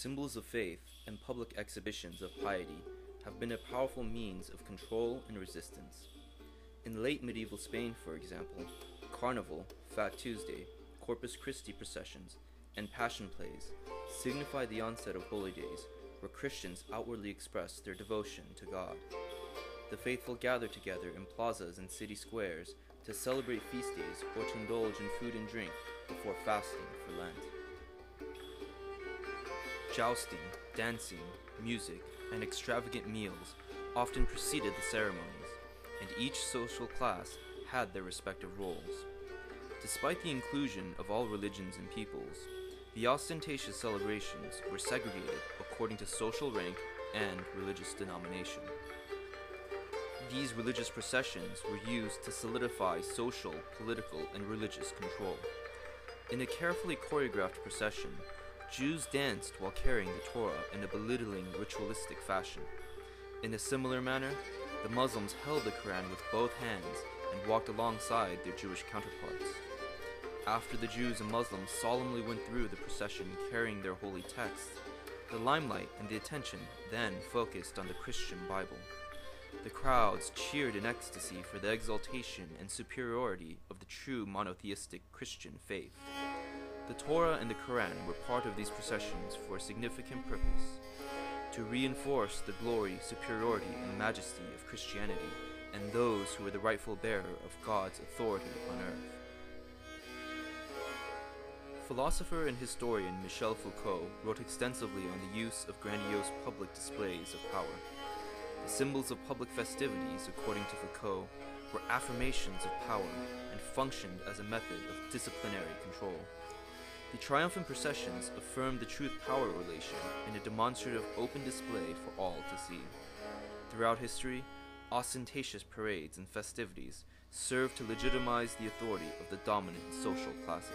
Symbols of faith and public exhibitions of piety have been a powerful means of control and resistance. In late medieval Spain, for example, Carnival, Fat Tuesday, Corpus Christi processions, and passion plays signify the onset of holy days where Christians outwardly express their devotion to God. The faithful gather together in plazas and city squares to celebrate feast days or to indulge in food and drink before fasting for Lent. Jousting, dancing, music, and extravagant meals often preceded the ceremonies, and each social class had their respective roles. Despite the inclusion of all religions and peoples, the ostentatious celebrations were segregated according to social rank and religious denomination. These religious processions were used to solidify social, political, and religious control. In a carefully choreographed procession, Jews danced while carrying the Torah in a belittling, ritualistic fashion. In a similar manner, the Muslims held the Quran with both hands and walked alongside their Jewish counterparts. After the Jews and Muslims solemnly went through the procession carrying their holy texts, the limelight and the attention then focused on the Christian Bible. The crowds cheered in ecstasy for the exaltation and superiority of the true monotheistic Christian faith. The Torah and the Quran were part of these processions for a significant purpose: to reinforce the glory, superiority, and majesty of Christianity and those who were the rightful bearer of God's authority on earth. Philosopher and historian Michel Foucault wrote extensively on the use of grandiose public displays of power. The symbols of public festivities, according to Foucault, were affirmations of power and functioned as a method of disciplinary control. The triumphant processions affirmed the truth-power relation in a demonstrative open display for all to see. Throughout history, ostentatious parades and festivities served to legitimize the authority of the dominant social classes.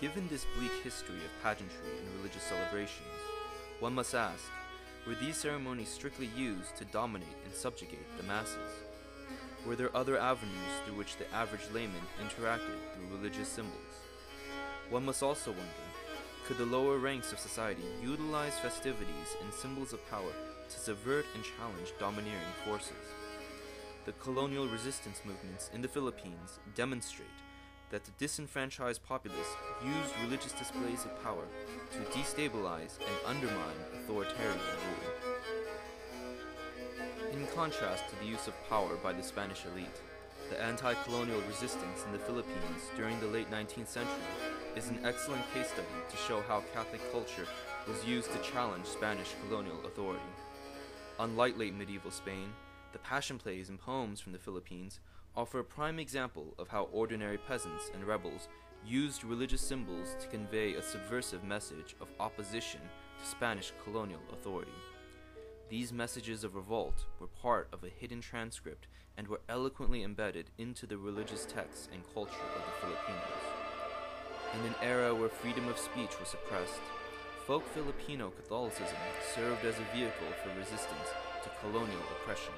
Given this bleak history of pageantry and religious celebrations, one must ask, were these ceremonies strictly used to dominate and subjugate the masses? Were there other avenues through which the average layman interacted through religious symbols? One must also wonder, could the lower ranks of society utilize festivities and symbols of power to subvert and challenge domineering forces? The colonial resistance movements in the Philippines demonstrate that the disenfranchised populace used religious displays of power to destabilize and undermine authoritarian rule. In contrast to the use of power by the Spanish elite, the anti-colonial resistance in the Philippines during the late 19th century is an excellent case study to show how Catholic culture was used to challenge Spanish colonial authority. Unlike late medieval Spain, the passion plays and poems from the Philippines offer a prime example of how ordinary peasants and rebels used religious symbols to convey a subversive message of opposition to Spanish colonial authority. These messages of revolt were part of a hidden transcript and were eloquently embedded into the religious texts and culture of the Filipinos. In an era where freedom of speech was suppressed, folk Filipino Catholicism served as a vehicle for resistance to colonial oppression.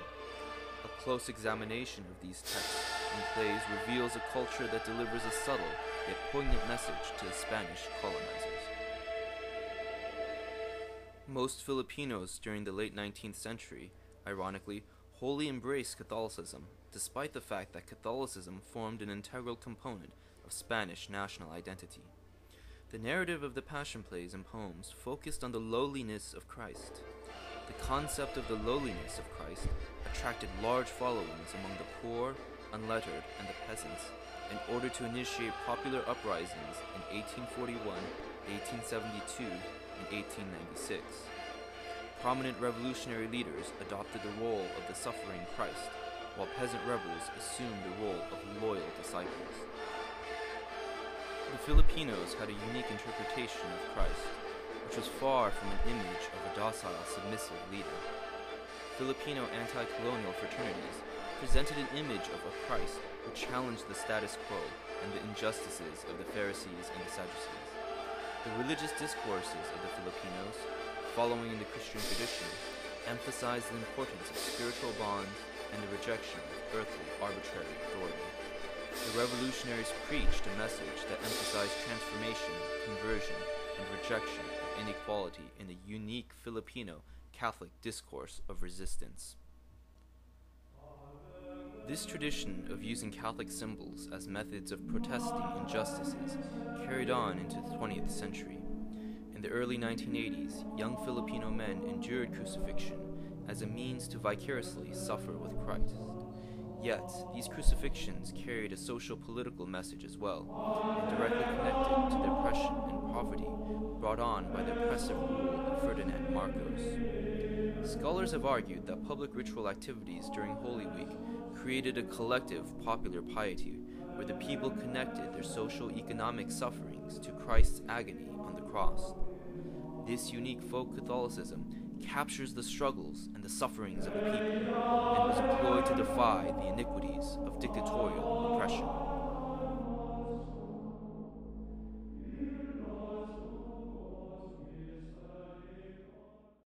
A close examination of these texts and plays reveals a culture that delivers a subtle yet poignant message to the Spanish colonizers. Most Filipinos during the late 19th century, ironically, wholly embraced Catholicism, despite the fact that Catholicism formed an integral component of Spanish national identity. The narrative of the passion plays and poems focused on the lowliness of Christ. The concept of the lowliness of Christ attracted large followings among the poor, unlettered, and the peasants in order to initiate popular uprisings in 1841, 1872, and 1896. Prominent revolutionary leaders adopted the role of the suffering Christ, while peasant rebels assumed the role of loyal disciples. The Filipinos had a unique interpretation of Christ, which was far from an image of a docile, submissive leader. Filipino anti-colonial fraternities presented an image of a Christ who challenged the status quo and the injustices of the Pharisees and the Sadducees. The religious discourses of the Filipinos, following in the Christian tradition, emphasized the importance of spiritual bonds and the rejection of earthly arbitrary authority. The revolutionaries preached a message that emphasized transformation, conversion, and rejection of inequality in the unique Filipino Catholic discourse of resistance. This tradition of using Catholic symbols as methods of protesting injustices carried on into the 20th century. In the early 1980s, young Filipino men endured crucifixion as a means to vicariously suffer with Christ. Yet, these crucifixions carried a social-political message as well, and directly connected to the oppression and poverty brought on by the oppressive rule of Ferdinand Marcos. Scholars have argued that public ritual activities during Holy Week created a collective popular piety where the people connected their social-economic sufferings to Christ's agony on the cross. This unique folk Catholicism captures the struggles and the sufferings of the people and was employed to defy the iniquities of dictatorial oppression.